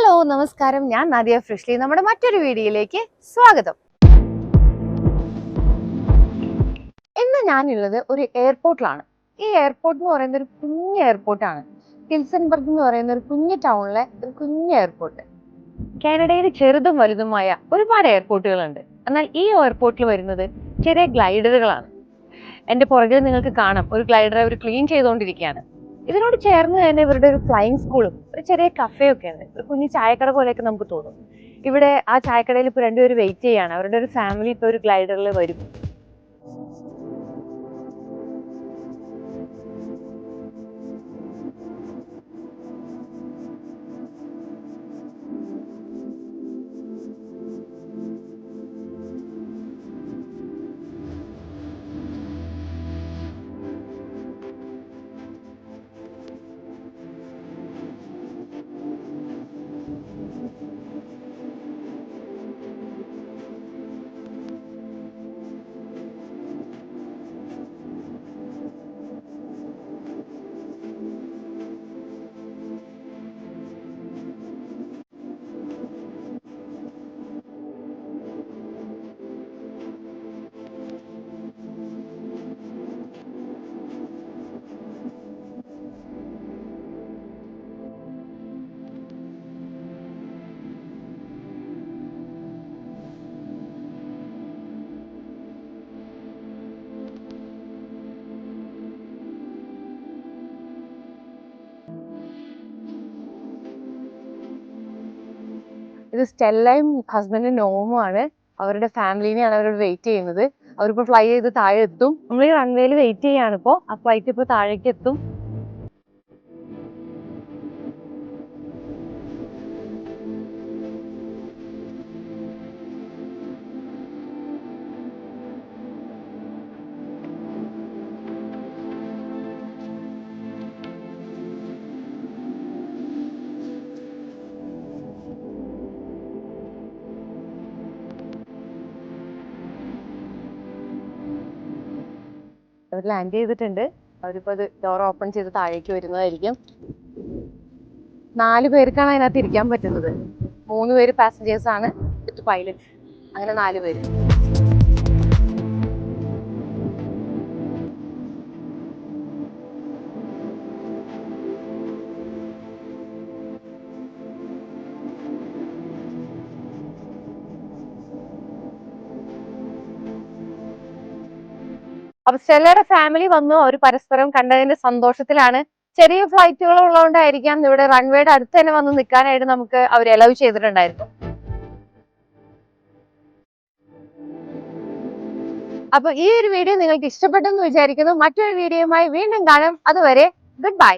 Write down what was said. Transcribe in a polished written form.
Hello നമസ്കാരം, ഞാൻ നാദിയ ഫ്രിഷ്ലി. നമ്മുടെ മറ്റൊരു വീഡിയോയിലേക്ക് സ്വാഗതം. ഇന്ന് ഞാനുള്ളത് ഒരു എയർപോർട്ടിലാണ്. ഈ എയർപോർട്ട് എന്ന് പറയുന്ന ഒരു കുഞ്ഞ് എയർപോർട്ടാണ്. ഹിൽസൺബർഗ് എന്ന് പറയുന്ന ഒരു കുഞ്ഞു ടൗണിലെ ഒരു കുഞ്ഞ് എയർപോർട്ട്. കാനഡയിൽ ചെറുതും വലുതുമായ ഒരുപാട് എയർപോർട്ടുകളുണ്ട്. എന്നാൽ ഈ എയർപോർട്ടിൽ വരുന്നത് ചെറിയ ഗ്ലൈഡറുകളാണ്. എന്റെ പുറകിൽ നിങ്ങൾക്ക് കാണാം, ഒരു ഗ്ലൈഡർ അവർ ക്ലീൻ ചെയ്തുകൊണ്ടിരിക്കുകയാണ്. ഇതിനോട് ചേർന്ന് തന്നെ ഇവരുടെ ഒരു ഫ്ലൈയിങ് സ്കൂളും ഒരു ചെറിയ കഫേയൊക്കെ ഉണ്ട്. ഒരു കുഞ്ഞു ചായക്കട പോലെയൊക്കെ നമുക്ക് തോന്നും. ഇവിടെ ആ ചായക്കടയിൽ ഇപ്പോൾ രണ്ടുപേരും വെയിറ്റ് ചെയ്യാണ്. അവരുടെ ഒരു ഫാമിലി ഇപ്പോൾ ഒരു ഗ്ലൈഡറിൽ വരും. ഇത് സ്റ്റെല്ലയും ഹസ്ബൻഡും നോമുമാണ്. അവരുടെ ഫാമിലിനെയാണ് അവർ വെയിറ്റ് ചെയ്യുന്നത്. അവരിപ്പോൾ ഫ്ലൈ ചെയ്ത് താഴെ എത്തും. നമ്മൾ ഈ റൺവേയിൽ വെയിറ്റ് ചെയ്യാണ്. ഇപ്പോൾ ആ ഫ്ലൈറ്റ് ഇപ്പോൾ താഴേക്ക് എത്തും. അവർ ലാൻഡ് ചെയ്തിട്ടുണ്ട്. അവരിപ്പോൾ അത് ഡോർ ഓപ്പൺ ചെയ്ത് താഴേക്ക് വരുന്നതായിരിക്കും. 4 പേർക്കാണ് അതിനകത്ത് ഇരിക്കാൻ പറ്റുന്നത്. 3 പേര് പാസഞ്ചേഴ്സ് ആണ്, വിത്ത് പൈലറ്റ്. അങ്ങനെ 4 പേര്. അപ്പൊ സ്റ്റെല്ലയുടെ ഫാമിലി വന്നു. അവർ പരസ്പരം കണ്ടതിന്റെ സന്തോഷത്തിലാണ്. ചെറിയ ഫ്ലൈറ്റുകൾ ഉള്ളതുകൊണ്ടായിരിക്കാം ഇവിടെ റൺവേയുടെ അടുത്ത് തന്നെ വന്ന് നിൽക്കാനായിട്ട് നമുക്ക് അവർ അലൗ ചെയ്തിട്ടുണ്ടായിരുന്നു. അപ്പൊ ഈ ഒരു വീഡിയോ നിങ്ങൾക്ക് ഇഷ്ടപ്പെട്ടെന്ന് വിചാരിക്കുന്നു. മറ്റൊരു വീഡിയോയുമായി വീണ്ടും കാണാം. അതുവരെ ഗുഡ് ബൈ.